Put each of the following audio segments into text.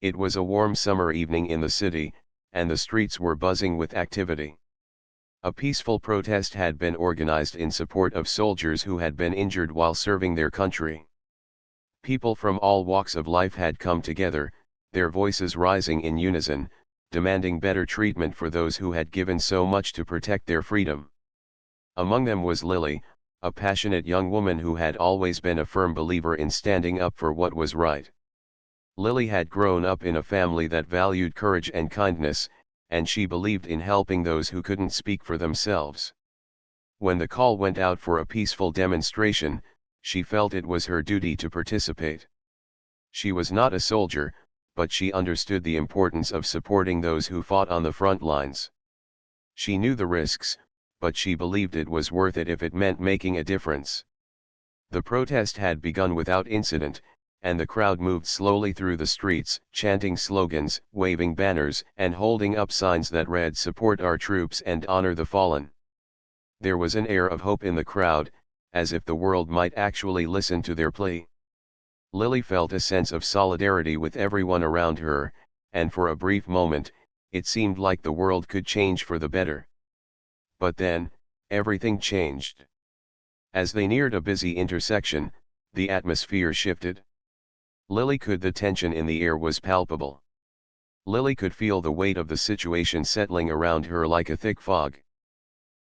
It was a warm summer evening in the city, and the streets were buzzing with activity. A peaceful protest had been organized in support of soldiers who had been injured while serving their country. People from all walks of life had come together, their voices rising in unison, demanding better treatment for those who had given so much to protect their freedom. Among them was Lily, a passionate young woman who had always been a firm believer in standing up for what was right. Lily had grown up in a family that valued courage and kindness, and she believed in helping those who couldn't speak for themselves. When the call went out for a peaceful demonstration, she felt it was her duty to participate. She was not a soldier, but she understood the importance of supporting those who fought on the front lines. She knew the risks, but she believed it was worth it if it meant making a difference. The protest had begun without incident, and the crowd moved slowly through the streets, chanting slogans, waving banners, and holding up signs that read "Support our troops and honor the fallen." There was an air of hope in the crowd, as if the world might actually listen to their plea. Lily felt a sense of solidarity with everyone around her, and for a brief moment, it seemed like the world could change for the better. But then, everything changed. As they neared a busy intersection, the atmosphere shifted. The tension in the air was palpable. Lily could feel the weight of the situation settling around her like a thick fog.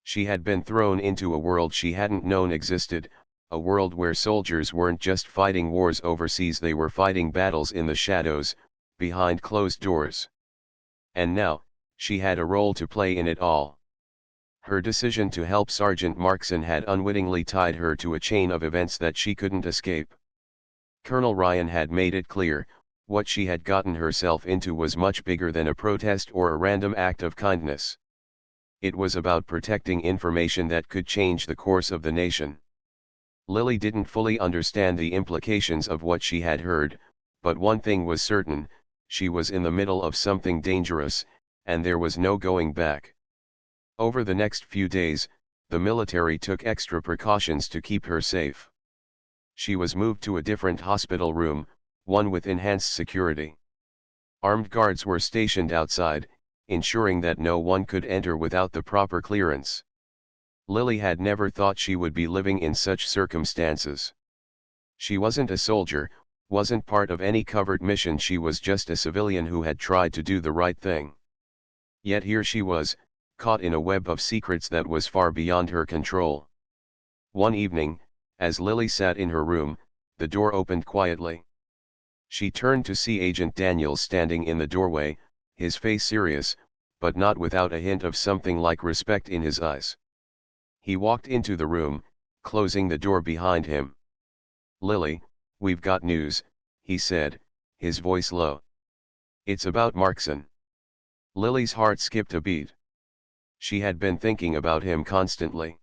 She had been thrown into a world she hadn't known existed, a world where soldiers weren't just fighting wars overseas, they were fighting battles in the shadows, behind closed doors. And now, she had a role to play in it all. Her decision to help Sergeant Markson had unwittingly tied her to a chain of events that she couldn't escape. Colonel Ryan had made it clear, what she had gotten herself into was much bigger than a protest or a random act of kindness. It was about protecting information that could change the course of the nation. Lily didn't fully understand the implications of what she had heard, but one thing was certain, she was in the middle of something dangerous, and there was no going back. Over the next few days, the military took extra precautions to keep her safe. She was moved to a different hospital room, one with enhanced security. Armed guards were stationed outside, ensuring that no one could enter without the proper clearance. Lily had never thought she would be living in such circumstances. She wasn't a soldier, wasn't part of any covert mission, she was just a civilian who had tried to do the right thing. Yet here she was, caught in a web of secrets that was far beyond her control. One evening, as Lily sat in her room, the door opened quietly. She turned to see Agent Daniels standing in the doorway, his face serious, but not without a hint of something like respect in his eyes. He walked into the room, closing the door behind him. "Lily, we've got news," he said, his voice low. "It's about Markson." Lily's heart skipped a beat. She had been thinking about him constantly.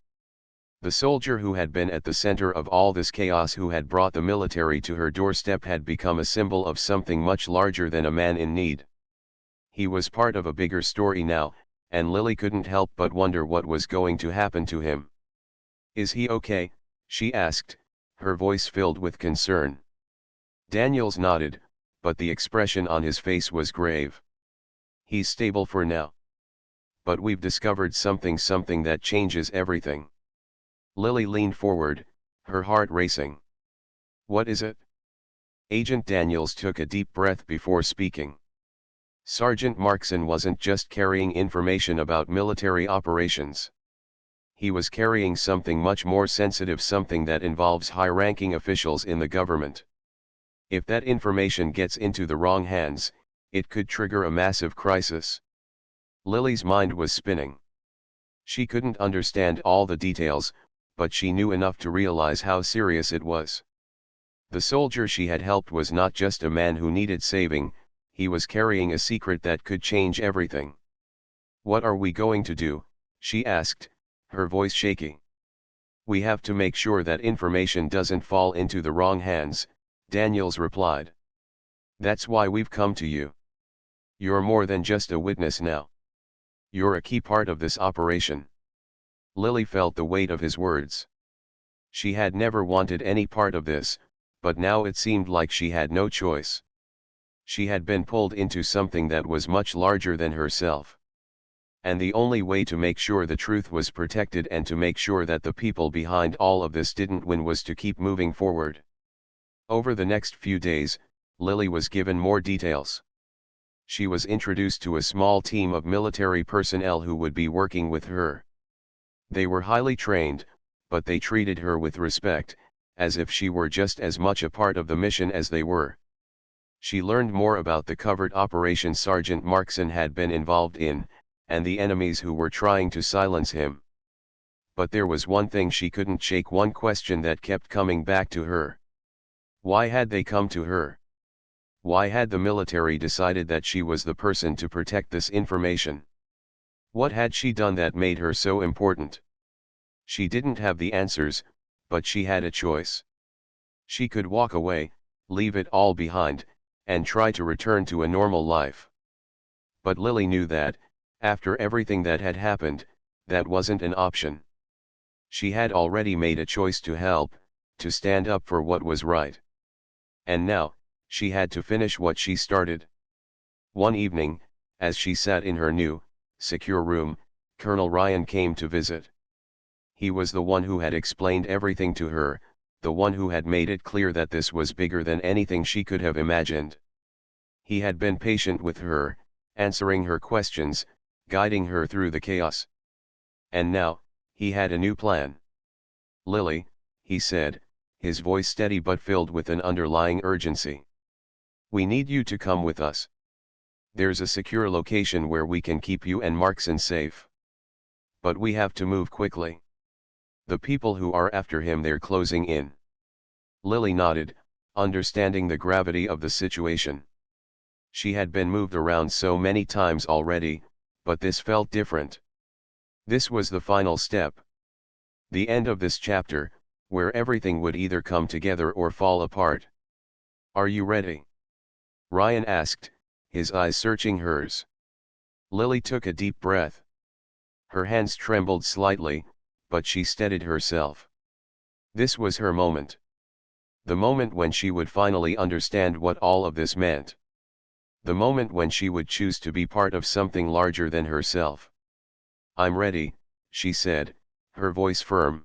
The soldier who had been at the center of all this chaos, who had brought the military to her doorstep, had become a symbol of something much larger than a man in need. He was part of a bigger story now, and Lily couldn't help but wonder what was going to happen to him. "Is he okay?" she asked, her voice filled with concern. Daniels nodded, but the expression on his face was grave. "He's stable for now. But we've discovered something that changes everything." Lily leaned forward, her heart racing. "What is it?" Agent Daniels took a deep breath before speaking. Sergeant Markson wasn't just carrying information about military operations. He was carrying something much more sensitive, something that involves high-ranking officials in the government. If that information gets into the wrong hands, it could trigger a massive crisis. Lily's mind was spinning. She couldn't understand all the details, but she knew enough to realize how serious it was. The soldier she had helped was not just a man who needed saving, he was carrying a secret that could change everything. "What are we going to do?" she asked, her voice shaky. "We have to make sure that information doesn't fall into the wrong hands," Daniels replied. "That's why we've come to you. You're more than just a witness now. You're a key part of this operation." Lily felt the weight of his words. She had never wanted any part of this, but now it seemed like she had no choice. She had been pulled into something that was much larger than herself. And the only way to make sure the truth was protected and to make sure that the people behind all of this didn't win was to keep moving forward. Over the next few days, Lily was given more details. She was introduced to a small team of military personnel who would be working with her. They were highly trained, but they treated her with respect, as if she were just as much a part of the mission as they were. She learned more about the covert operation Sergeant Markson had been involved in, and the enemies who were trying to silence him. But there was one thing she couldn't shake, one question that kept coming back to her. Why had they come to her? Why had the military decided that she was the person to protect this information? What had she done that made her so important? She didn't have the answers, but she had a choice. She could walk away, leave it all behind, and try to return to a normal life. But Lily knew that, after everything that had happened, that wasn't an option. She had already made a choice to help, to stand up for what was right. And now, she had to finish what she started. One evening, as she sat in her new, secure room, Colonel Ryan came to visit. He was the one who had explained everything to her, the one who had made it clear that this was bigger than anything she could have imagined. He had been patient with her, answering her questions, guiding her through the chaos. And now, he had a new plan. "Lily," he said, his voice steady but filled with an underlying urgency. "We need you to come with us. There's a secure location where we can keep you and Markson safe. But we have to move quickly. The people who are after him, they're closing in." Lily nodded, understanding the gravity of the situation. She had been moved around so many times already, but this felt different. This was the final step. The end of this chapter, where everything would either come together or fall apart. "Are you ready?" Ryan asked, his eyes searching hers. Lily took a deep breath. Her hands trembled slightly, but she steadied herself. This was her moment. The moment when she would finally understand what all of this meant. The moment when she would choose to be part of something larger than herself. "I'm ready," she said, her voice firm.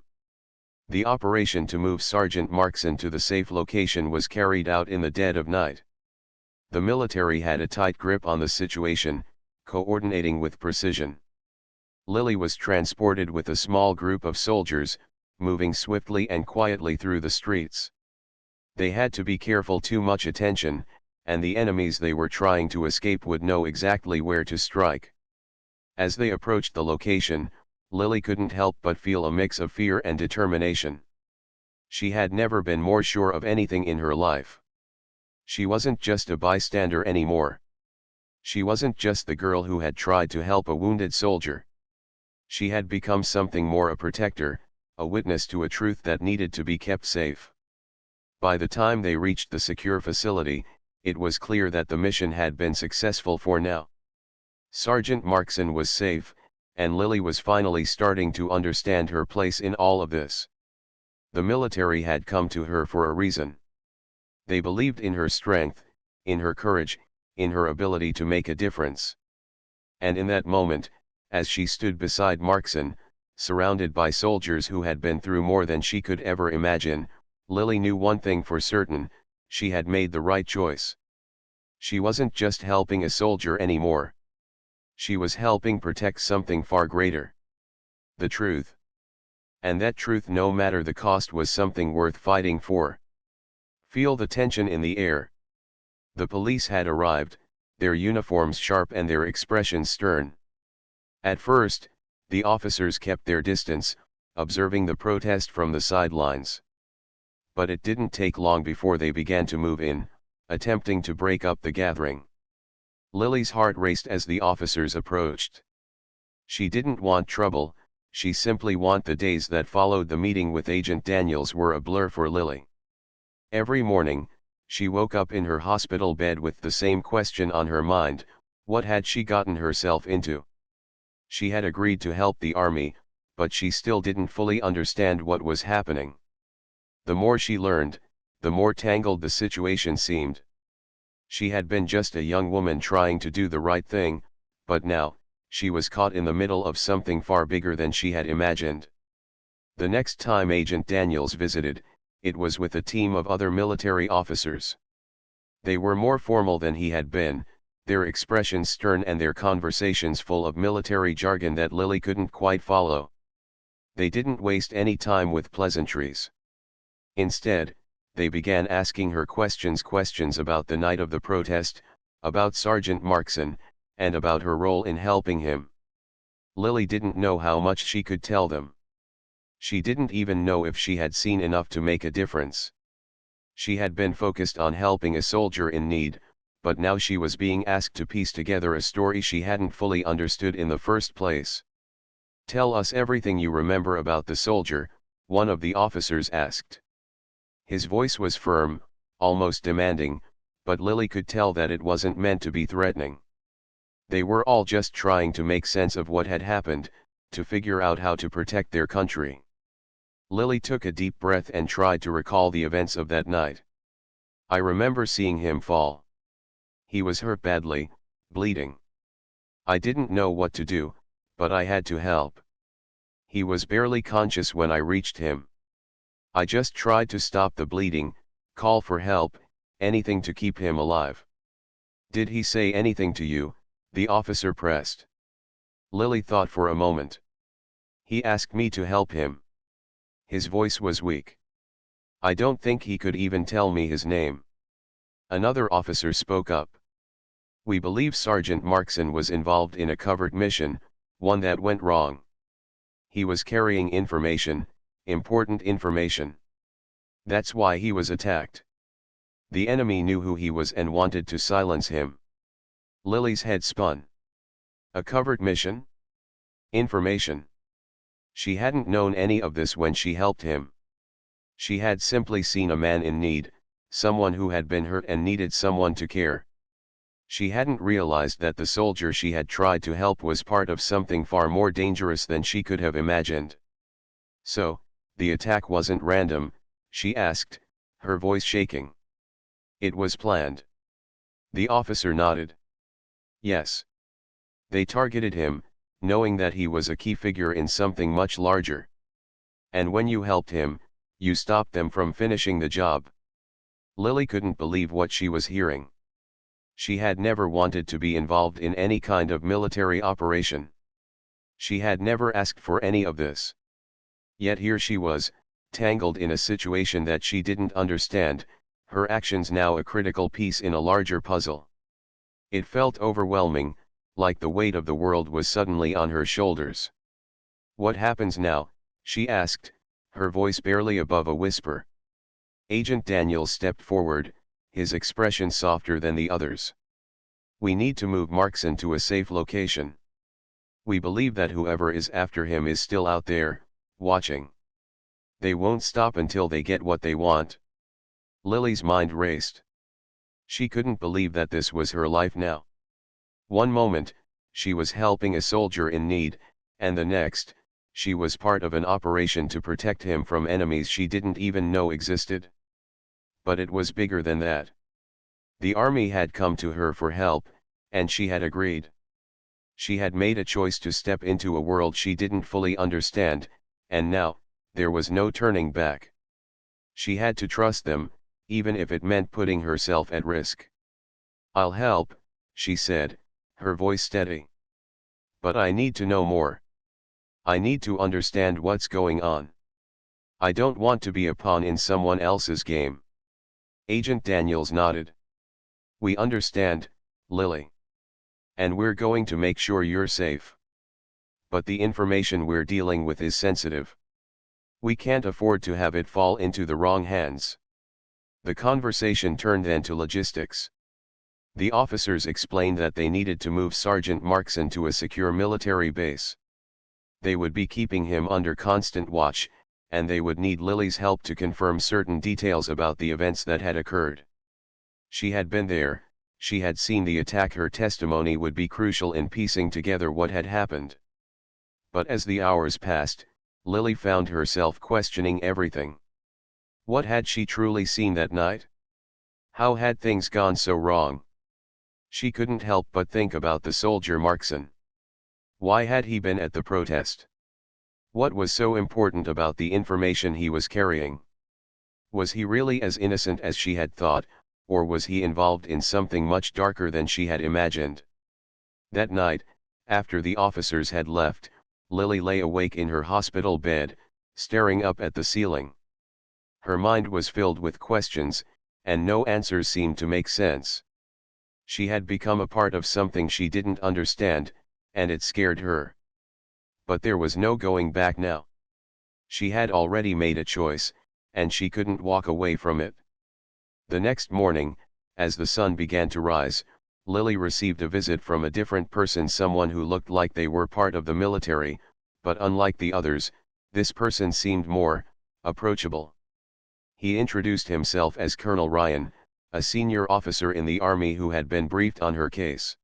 The operation to move Sergeant Markson to the safe location was carried out in the dead of night. The military had a tight grip on the situation, coordinating with precision. Lily was transported with a small group of soldiers, moving swiftly and quietly through the streets. They had to be careful, too much attention, and the enemies they were trying to escape would know exactly where to strike. As they approached the location, Lily couldn't help but feel a mix of fear and determination. She had never been more sure of anything in her life. She wasn't just a bystander anymore. She wasn't just the girl who had tried to help a wounded soldier. She had become something more, a protector, a witness to a truth that needed to be kept safe. By the time they reached the secure facility, it was clear that the mission had been successful for now. Sergeant Markson was safe, and Lily was finally starting to understand her place in all of this. The military had come to her for a reason. They believed in her strength, in her courage, in her ability to make a difference. And in that moment, as she stood beside Markson, surrounded by soldiers who had been through more than she could ever imagine, Lily knew one thing for certain: she had made the right choice. She wasn't just helping a soldier anymore. She was helping protect something far greater. The truth. And that truth, no matter the cost, was something worth fighting for. Feel the tension in the air. The police had arrived, their uniforms sharp and their expressions stern. At first, the officers kept their distance, observing the protest from the sidelines. But it didn't take long before they began to move in, attempting to break up the gathering. Lily's heart raced as the officers approached. She didn't want trouble, she simply wanted the days that followed the meeting with Agent Daniels were a blur for Lily. Every morning, she woke up in her hospital bed with the same question on her mind: what had she gotten herself into? She had agreed to help the army, but she still didn't fully understand what was happening. The more she learned, the more tangled the situation seemed. She had been just a young woman trying to do the right thing, but now, she was caught in the middle of something far bigger than she had imagined. The next time Agent Daniels visited, it was with a team of other military officers. They were more formal than he had been, their expressions stern and their conversations full of military jargon that Lily couldn't quite follow. They didn't waste any time with pleasantries. Instead, they began asking her questions about the night of the protest, about Sergeant Markson, and about her role in helping him. Lily didn't know how much she could tell them. She didn't even know if she had seen enough to make a difference. She had been focused on helping a soldier in need, but now she was being asked to piece together a story she hadn't fully understood in the first place. "Tell us everything you remember about the soldier," one of the officers asked. His voice was firm, almost demanding, but Lily could tell that it wasn't meant to be threatening. They were all just trying to make sense of what had happened, to figure out how to protect their country. Lily took a deep breath and tried to recall the events of that night. "I remember seeing him fall. He was hurt badly, bleeding. I didn't know what to do, but I had to help. He was barely conscious when I reached him. I just tried to stop the bleeding, call for help, anything to keep him alive." "Did he say anything to you?" the officer pressed. Lily thought for a moment. "He asked me to help him." His voice was weak. "I don't think he could even tell me his name." Another officer spoke up. "We believe Sergeant Markson was involved in a covert mission, one that went wrong. He was carrying information, important information. That's why he was attacked. The enemy knew who he was and wanted to silence him." Lily's head spun. A covert mission? Information. She hadn't known any of this when she helped him. She had simply seen a man in need, someone who had been hurt and needed someone to care. She hadn't realized that the soldier she had tried to help was part of something far more dangerous than she could have imagined. "So, the attack wasn't random?" she asked, her voice shaking. "It was planned." The officer nodded. "Yes. They targeted him, knowing that he was a key figure in something much larger. And when you helped him, you stopped them from finishing the job." Lily couldn't believe what she was hearing. She had never wanted to be involved in any kind of military operation. She had never asked for any of this. Yet here she was, tangled in a situation that she didn't understand, her actions now a critical piece in a larger puzzle. It felt overwhelming, like the weight of the world was suddenly on her shoulders. "What happens now?" she asked, her voice barely above a whisper. Agent Daniels stepped forward, his expression softer than the others. "We need to move Markson to a safe location. We believe that whoever is after him is still out there, watching. They won't stop until they get what they want." Lily's mind raced. She couldn't believe that this was her life now. One moment, she was helping a soldier in need, and the next, she was part of an operation to protect him from enemies she didn't even know existed. But it was bigger than that. The army had come to her for help, and she had agreed. She had made a choice to step into a world she didn't fully understand, and now, there was no turning back. She had to trust them, even if it meant putting herself at risk. "I'll help," she said, her voice steady. "But I need to know more. I need to understand what's going on. I don't want to be a pawn in someone else's game." Agent Daniels nodded. "We understand, Lily. And we're going to make sure you're safe. But the information we're dealing with is sensitive. We can't afford to have it fall into the wrong hands." The conversation turned then to logistics. The officers explained that they needed to move Sergeant Markson to a secure military base. They would be keeping him under constant watch, and they would need Lily's help to confirm certain details about the events that had occurred. She had been there, she had seen the attack. Her testimony would be crucial in piecing together what had happened. But as the hours passed, Lily found herself questioning everything. What had she truly seen that night? How had things gone so wrong? She couldn't help but think about the soldier Markson. Why had he been at the protest? What was so important about the information he was carrying? Was he really as innocent as she had thought, or was he involved in something much darker than she had imagined? That night, after the officers had left, Lily lay awake in her hospital bed, staring up at the ceiling. Her mind was filled with questions, and no answers seemed to make sense. She had become a part of something she didn't understand, and it scared her. But there was no going back now. She had already made a choice, and she couldn't walk away from it. The next morning, as the sun began to rise, Lily received a visit from a different person, someone who looked like they were part of the military, but unlike the others, this person seemed more approachable. He introduced himself as Colonel Ryan, a senior officer in the army who had been briefed on her case.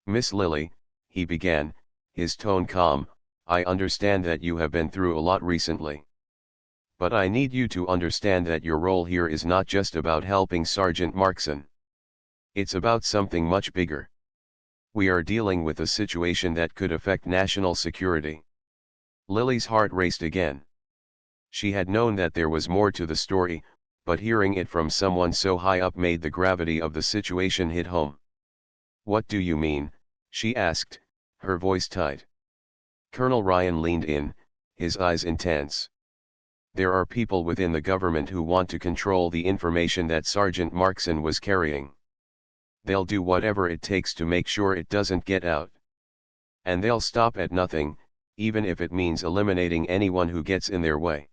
"Miss Lily," he began, his tone calm, "I understand that you have been through a lot recently. But I need you to understand that your role here is not just about helping Sergeant Markson. It's about something much bigger. We are dealing with a situation that could affect national security." Lily's heart raced again. She had known that there was more to the story, but hearing it from someone so high up made the gravity of the situation hit home. "What do you mean?" she asked, her voice tight. Colonel Ryan leaned in, his eyes intense. "There are people within the government who want to control the information that Sergeant Markson was carrying. They'll do whatever it takes to make sure it doesn't get out. And they'll stop at nothing, even if it means eliminating anyone who gets in their way."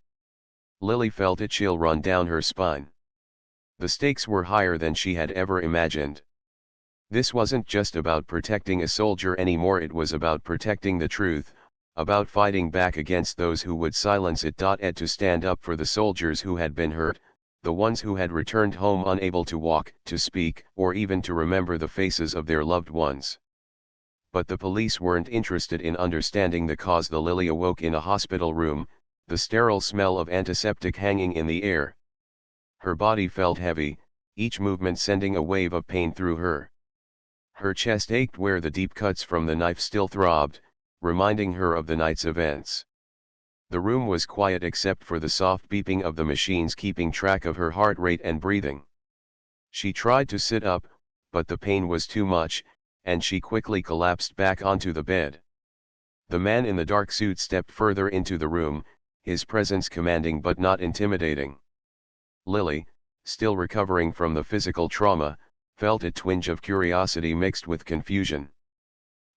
Lily felt a chill run down her spine. The stakes were higher than she had ever imagined. This wasn't just about protecting a soldier anymore, it was about protecting the truth, about fighting back against those who would silence it. And to stand up for the soldiers who had been hurt, the ones who had returned home unable to walk, to speak, or even to remember the faces of their loved ones. But the police weren't interested in understanding the cause. The Lily awoke in a hospital room, the sterile smell of antiseptic hanging in the air. Her body felt heavy, each movement sending a wave of pain through her. Her chest ached where the deep cuts from the knife still throbbed, reminding her of the night's events. The room was quiet except for the soft beeping of the machines keeping track of her heart rate and breathing. She tried to sit up, but the pain was too much, and she quickly collapsed back onto the bed. The man in the dark suit stepped further into the room, his presence commanding but not intimidating. Lily, still recovering from the physical trauma, felt a twinge of curiosity mixed with confusion.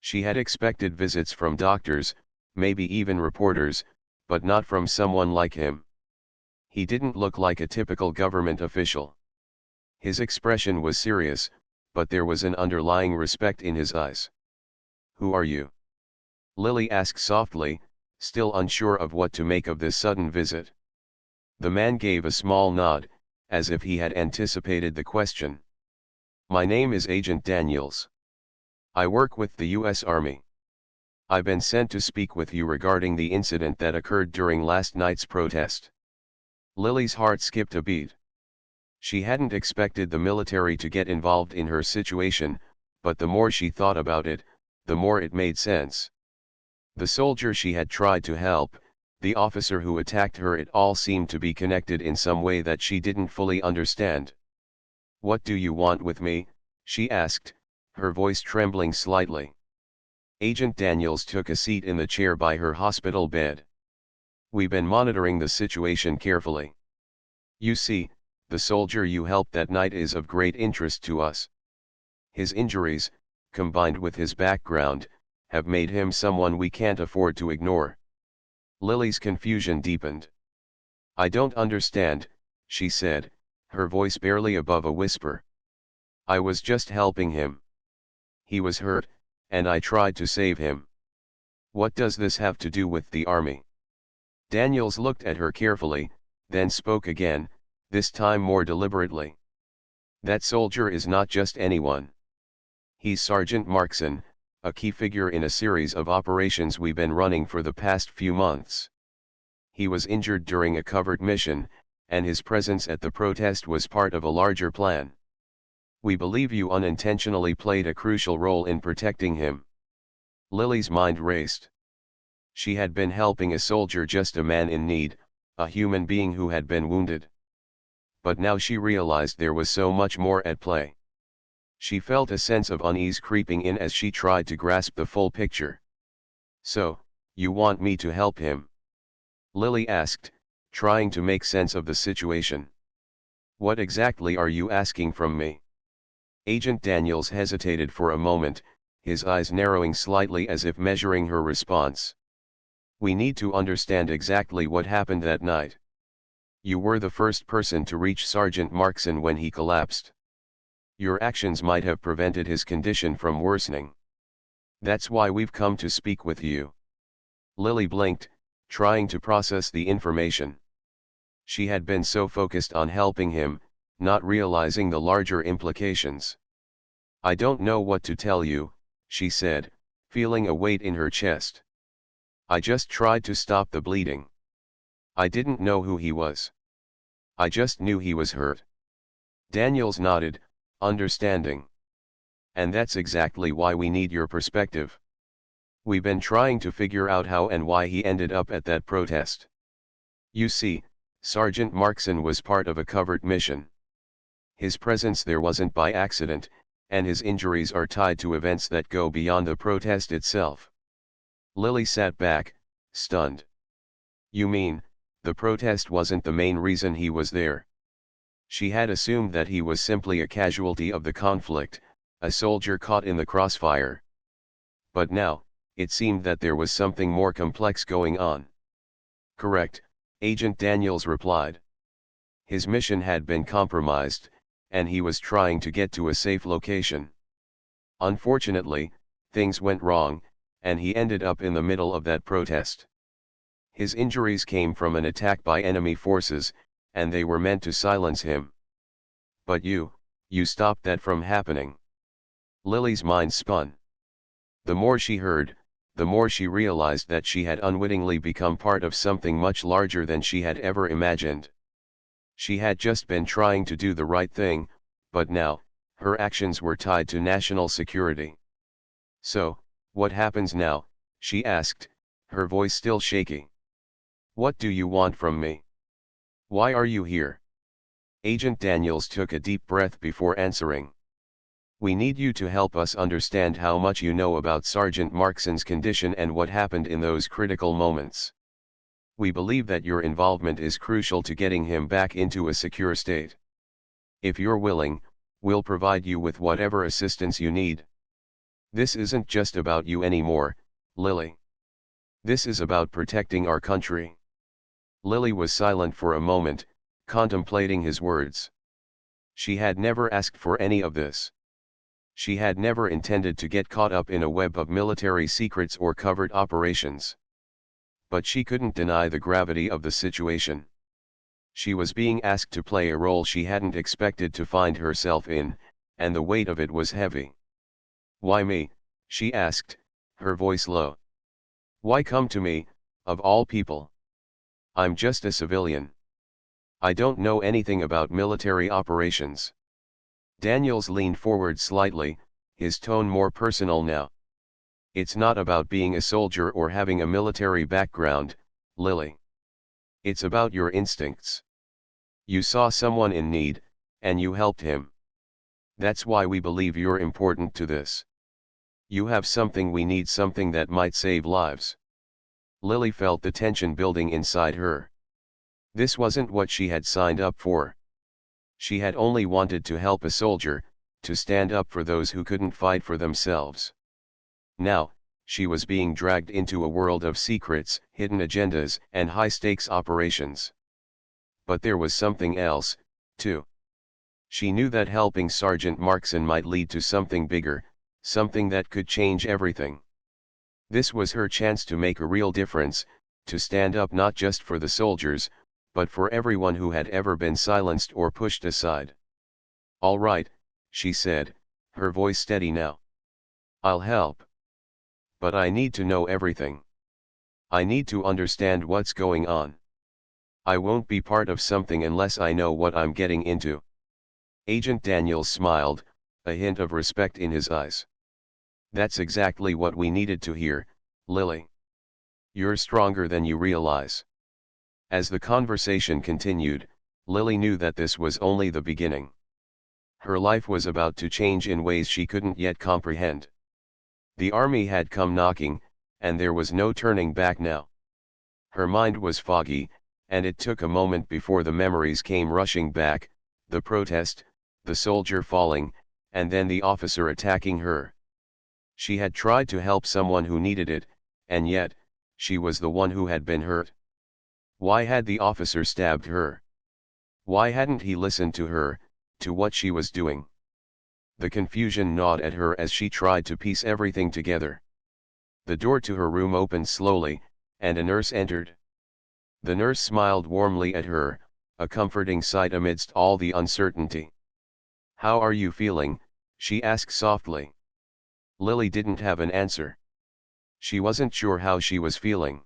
She had expected visits from doctors, maybe even reporters, but not from someone like him. He didn't look like a typical government official. His expression was serious, but there was an underlying respect in his eyes. "Who are you?" Lily asked softly, still unsure of what to make of this sudden visit. The man gave a small nod, as if he had anticipated the question. "My name is Agent Daniels. I work with the U.S. Army. I've been sent to speak with you regarding the incident that occurred during last night's protest." Lily's heart skipped a beat. She hadn't expected the military to get involved in her situation, but the more she thought about it, the more it made sense. The soldier she had tried to help, the officer who attacked her, it all seemed to be connected in some way that she didn't fully understand. "What do you want with me?" she asked, her voice trembling slightly. Agent Daniels took a seat in the chair by her hospital bed. "We've been monitoring the situation carefully. You see, the soldier you helped that night is of great interest to us. His injuries, combined with his background, have made him someone we can't afford to ignore." Lily's confusion deepened. "I don't understand," she said, her voice barely above a whisper. "I was just helping him. He was hurt, and I tried to save him. What does this have to do with the army?" Daniels looked at her carefully, then spoke again, this time more deliberately. "That soldier is not just anyone. He's Sergeant Markson, a key figure in a series of operations we've been running for the past few months. He was injured during a covert mission, and his presence at the protest was part of a larger plan. We believe you unintentionally played a crucial role in protecting him. Lily's mind raced. She had been helping a soldier, just a man in need, a human being who had been wounded. But now she realized there was so much more at play. She felt a sense of unease creeping in as she tried to grasp the full picture. "So, you want me to help him?" Lily asked, trying to make sense of the situation. "What exactly are you asking from me?" Agent Daniels hesitated for a moment, his eyes narrowing slightly as if measuring her response. "We need to understand exactly what happened that night. You were the first person to reach Sergeant Markson when he collapsed. Your actions might have prevented his condition from worsening. That's why we've come to speak with you." Lily blinked, trying to process the information. She had been so focused on helping him, not realizing the larger implications. "I don't know what to tell you," she said, feeling a weight in her chest. "I just tried to stop the bleeding. I didn't know who he was. I just knew he was hurt." Daniels nodded, understanding. "And that's exactly why we need your perspective. We've been trying to figure out how and why he ended up at that protest. You see, Sergeant Markson was part of a covert mission. His presence there wasn't by accident, and his injuries are tied to events that go beyond the protest itself." Lily sat back, stunned. "You mean, the protest wasn't the main reason he was there?" She had assumed that he was simply a casualty of the conflict, a soldier caught in the crossfire. But now, it seemed that there was something more complex going on. "Correct," Agent Daniels replied. "His mission had been compromised, and he was trying to get to a safe location. Unfortunately, things went wrong, and he ended up in the middle of that protest. His injuries came from an attack by enemy forces, and they were meant to silence him. But you stopped that from happening." Lily's mind spun. The more she heard, the more she realized that she had unwittingly become part of something much larger than she had ever imagined. She had just been trying to do the right thing, but now, her actions were tied to national security. "So, what happens now?" she asked, her voice still shaky. "What do you want from me? Why are you here?" Agent Daniels took a deep breath before answering. "We need you to help us understand how much you know about Sergeant Markson's condition and what happened in those critical moments. We believe that your involvement is crucial to getting him back into a secure state. If you're willing, we'll provide you with whatever assistance you need. This isn't just about you anymore, Lily. This is about protecting our country." Lily was silent for a moment, contemplating his words. She had never asked for any of this. She had never intended to get caught up in a web of military secrets or covert operations. But she couldn't deny the gravity of the situation. She was being asked to play a role she hadn't expected to find herself in, and the weight of it was heavy. "Why me?" she asked, her voice low. "Why come to me, of all people? I'm just a civilian. I don't know anything about military operations." Daniels leaned forward slightly, his tone more personal now. "It's not about being a soldier or having a military background, Lily. It's about your instincts. You saw someone in need, and you helped him. That's why we believe you're important to this. You have something we need, something that might save lives." Lily felt the tension building inside her. This wasn't what she had signed up for. She had only wanted to help a soldier, to stand up for those who couldn't fight for themselves. Now, she was being dragged into a world of secrets, hidden agendas, and high-stakes operations. But there was something else, too. She knew that helping Sergeant Markson might lead to something bigger, something that could change everything. This was her chance to make a real difference, to stand up not just for the soldiers, but for everyone who had ever been silenced or pushed aside. "All right," she said, her voice steady now. "I'll help. But I need to know everything. I need to understand what's going on. I won't be part of something unless I know what I'm getting into." Agent Daniels smiled, a hint of respect in his eyes. That's exactly what we needed to hear, Lily. You're stronger than you realize. As the conversation continued, Lily knew that this was only the beginning. Her life was about to change in ways she couldn't yet comprehend. The army had come knocking, and there was no turning back now. Her mind was foggy, and it took a moment before the memories came rushing back, the protest, the soldier falling, and then the officer attacking her. She had tried to help someone who needed it, and yet, she was the one who had been hurt. Why had the officer stabbed her? Why hadn't he listened to her, to what she was doing? The confusion gnawed at her as she tried to piece everything together. The door to her room opened slowly, and a nurse entered. The nurse smiled warmly at her, a comforting sight amidst all the uncertainty. "How are you feeling?" she asked softly. Lily didn't have an answer. She wasn't sure how she was feeling.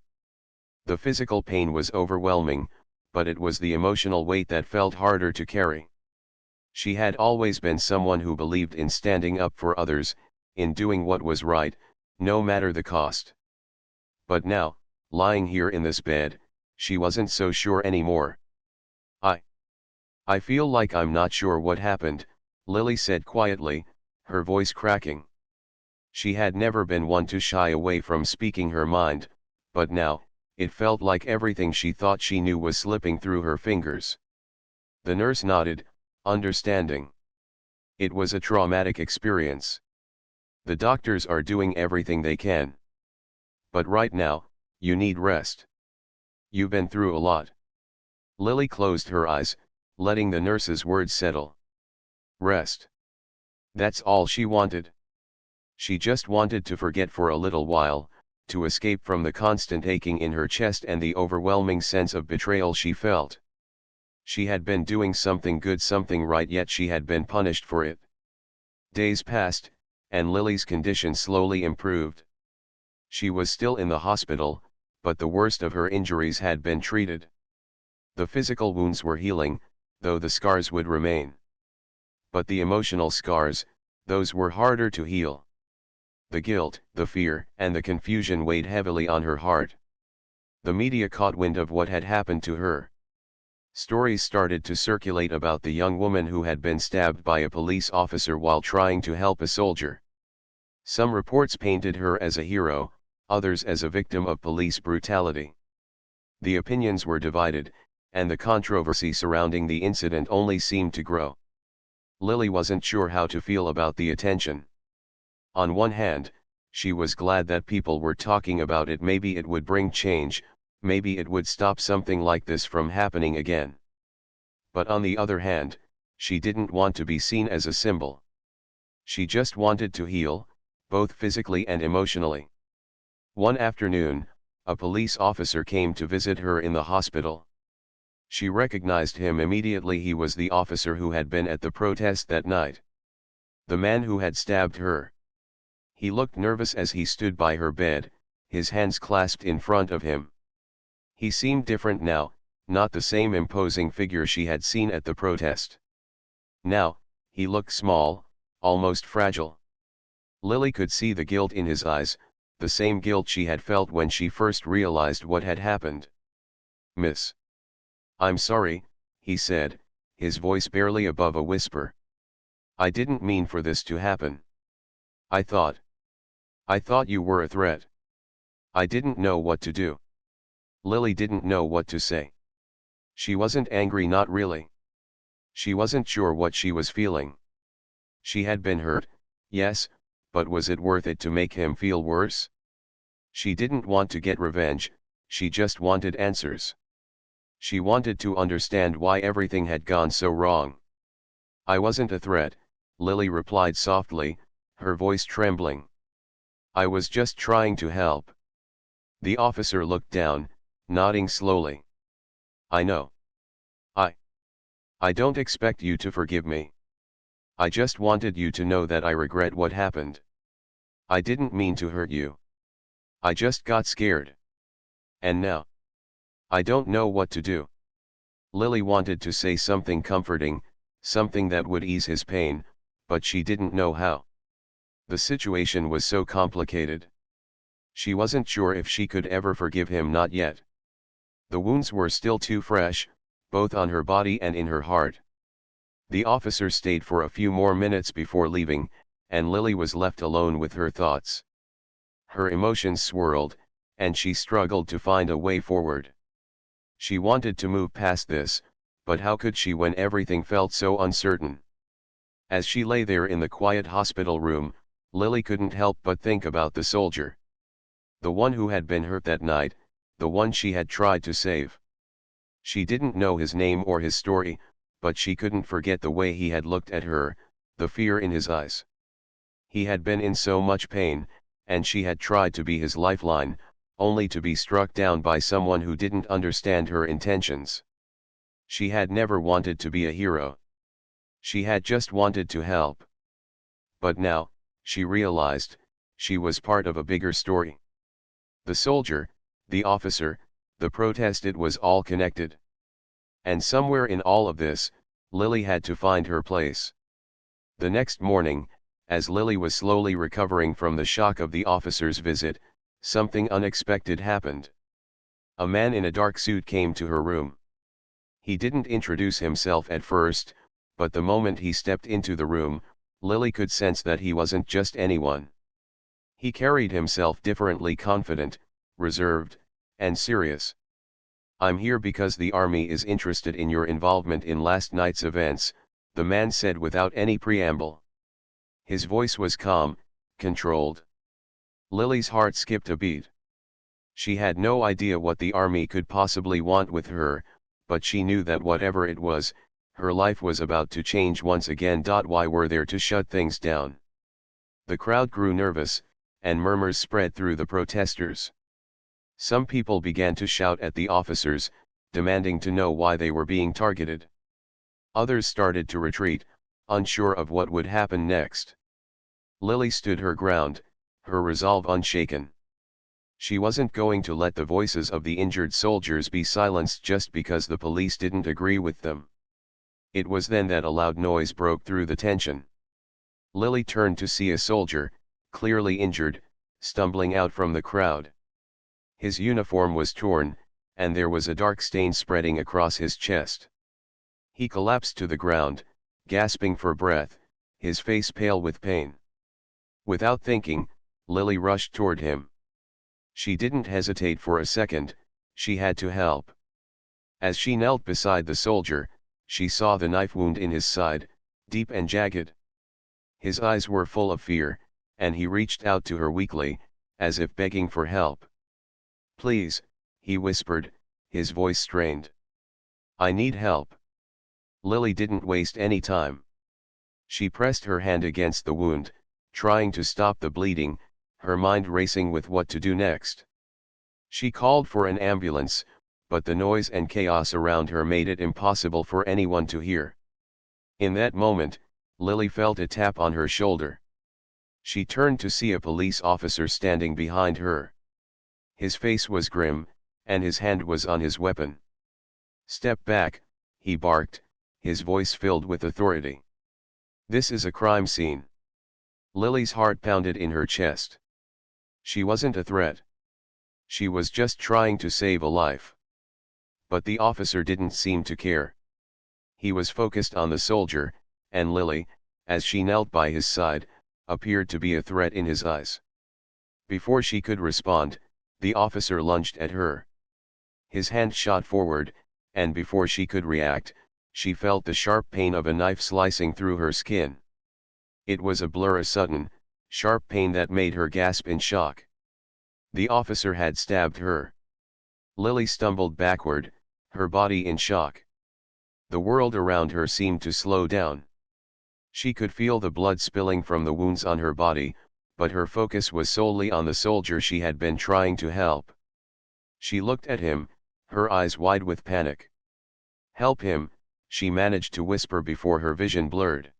The physical pain was overwhelming, but it was the emotional weight that felt harder to carry. She had always been someone who believed in standing up for others, in doing what was right, no matter the cost. But now, lying here in this bed, she wasn't so sure anymore. I I feel like I'm not sure what happened," Lily said quietly, her voice cracking. She had never been one to shy away from speaking her mind, but now, it felt like everything she thought she knew was slipping through her fingers. The nurse nodded, understanding. It was a traumatic experience. The doctors are doing everything they can. But right now, you need rest. You've been through a lot. Lily closed her eyes, letting the nurse's words settle. Rest. That's all she wanted. She just wanted to forget for a little while, to escape from the constant aching in her chest and the overwhelming sense of betrayal she felt. She had been doing something good, something right, yet she had been punished for it. Days passed, and Lily's condition slowly improved. She was still in the hospital, but the worst of her injuries had been treated. The physical wounds were healing, though the scars would remain. But the emotional scars, those were harder to heal. The guilt, the fear, and the confusion weighed heavily on her heart. The media caught wind of what had happened to her. Stories started to circulate about the young woman who had been stabbed by a police officer while trying to help a soldier. Some reports painted her as a hero, others as a victim of police brutality. The opinions were divided, and the controversy surrounding the incident only seemed to grow. Lily wasn't sure how to feel about the attention. On one hand, she was glad that people were talking about it. Maybe it would bring change, maybe it would stop something like this from happening again. But on the other hand, she didn't want to be seen as a symbol. She just wanted to heal, both physically and emotionally. One afternoon, a police officer came to visit her in the hospital. She recognized him immediately. He was the officer who had been at the protest that night. The man who had stabbed her. He looked nervous as he stood by her bed, his hands clasped in front of him. He seemed different now, not the same imposing figure she had seen at the protest. Now, he looked small, almost fragile. Lily could see the guilt in his eyes, the same guilt she had felt when she first realized what had happened. "Miss. I'm sorry," he said, his voice barely above a whisper. "I didn't mean for this to happen. I thought you were a threat. I didn't know what to do." Lily didn't know what to say. She wasn't angry, not really. She wasn't sure what she was feeling. She had been hurt, yes, but was it worth it to make him feel worse? She didn't want to get revenge, she just wanted answers. She wanted to understand why everything had gone so wrong. "I wasn't a threat," Lily replied softly, her voice trembling. "I was just trying to help." The officer looked down, nodding slowly. "I know. I I don't expect you to forgive me. I just wanted you to know that I regret what happened. I didn't mean to hurt you. I just got scared. And now, I don't know what to do." Lily wanted to say something comforting, something that would ease his pain, but she didn't know how. The situation was so complicated. She wasn't sure if she could ever forgive him, not yet. The wounds were still too fresh, both on her body and in her heart. The officer stayed for a few more minutes before leaving, and Lily was left alone with her thoughts. Her emotions swirled, and she struggled to find a way forward. She wanted to move past this, but how could she when everything felt so uncertain? As she lay there in the quiet hospital room, Lily couldn't help but think about the soldier. The one who had been hurt that night, the one she had tried to save. She didn't know his name or his story, but she couldn't forget the way he had looked at her, the fear in his eyes. He had been in so much pain, and she had tried to be his lifeline, only to be struck down by someone who didn't understand her intentions. She had never wanted to be a hero. She had just wanted to help. But now, she realized, she was part of a bigger story. The soldier, the officer, the protest, it was all connected. And somewhere in all of this, Lily had to find her place. The next morning, as Lily was slowly recovering from the shock of the officer's visit, something unexpected happened. A man in a dark suit came to her room. He didn't introduce himself at first, but the moment he stepped into the room, Lily could sense that he wasn't just anyone. He carried himself differently, confident, reserved, and serious. "I'm here because the army is interested in your involvement in last night's events," the man said without any preamble. His voice was calm, controlled. Lily's heart skipped a beat. She had no idea what the army could possibly want with her, but she knew that whatever it was, her life was about to change once again. Why were they to shut things down? The crowd grew nervous, and murmurs spread through the protesters. Some people began to shout at the officers, demanding to know why they were being targeted. Others started to retreat, unsure of what would happen next. Lily stood her ground, her resolve unshaken. She wasn't going to let the voices of the injured soldiers be silenced just because the police didn't agree with them. It was then that a loud noise broke through the tension. Lily turned to see a soldier, clearly injured, stumbling out from the crowd. His uniform was torn, and there was a dark stain spreading across his chest. He collapsed to the ground, gasping for breath, his face pale with pain. Without thinking, Lily rushed toward him. She didn't hesitate for a second, she had to help. As she knelt beside the soldier, she saw the knife wound in his side, deep and jagged. His eyes were full of fear, and he reached out to her weakly, as if begging for help. "Please," he whispered, his voice strained. "I need help." Lily didn't waste any time. She pressed her hand against the wound, trying to stop the bleeding, her mind racing with what to do next. She called for an ambulance, but the noise and chaos around her made it impossible for anyone to hear. In that moment, Lily felt a tap on her shoulder. She turned to see a police officer standing behind her. His face was grim, and his hand was on his weapon. "Step back," he barked, his voice filled with authority. "This is a crime scene." Lily's heart pounded in her chest. She wasn't a threat. She was just trying to save a life. But the officer didn't seem to care. He was focused on the soldier, and Lily, as she knelt by his side, appeared to be a threat in his eyes. Before she could respond, the officer lunged at her. His hand shot forward, and before she could react, she felt the sharp pain of a knife slicing through her skin. It was a blur, a sudden, sharp pain that made her gasp in shock. The officer had stabbed her. Lily stumbled backward, her body in shock. The world around her seemed to slow down. She could feel the blood spilling from the wounds on her body, but her focus was solely on the soldier she had been trying to help. She looked at him, her eyes wide with panic. "Help him," she managed to whisper before her vision blurred.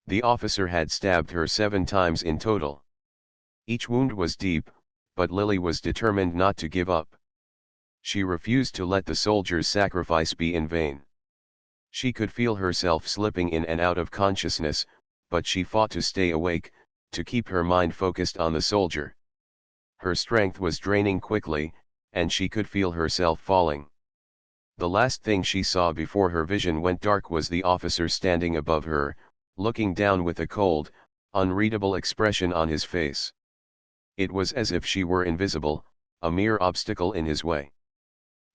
The officer had stabbed her 7 times in total. Each wound was deep, but Lily was determined not to give up. She refused to let the soldier's sacrifice be in vain. She could feel herself slipping in and out of consciousness, but she fought to stay awake, to keep her mind focused on the soldier. Her strength was draining quickly, and she could feel herself falling. The last thing she saw before her vision went dark was the officer standing above her, looking down with a cold, unreadable expression on his face. It was as if she were invisible, a mere obstacle in his way.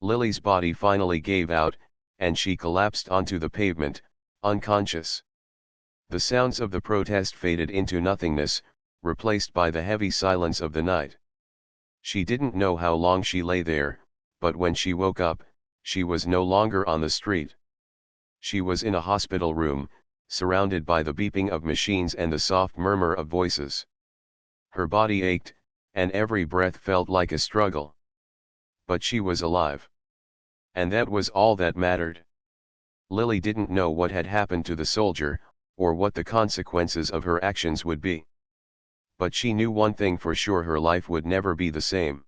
Lily's body finally gave out, and she collapsed onto the pavement, unconscious. The sounds of the protest faded into nothingness, replaced by the heavy silence of the night. She didn't know how long she lay there, but when she woke up, she was no longer on the street. She was in a hospital room, surrounded by the beeping of machines and the soft murmur of voices. Her body ached, and every breath felt like a struggle. But she was alive. And that was all that mattered. Lily didn't know what had happened to the soldier, or what the consequences of her actions would be. But she knew one thing for sure: her life would never be the same.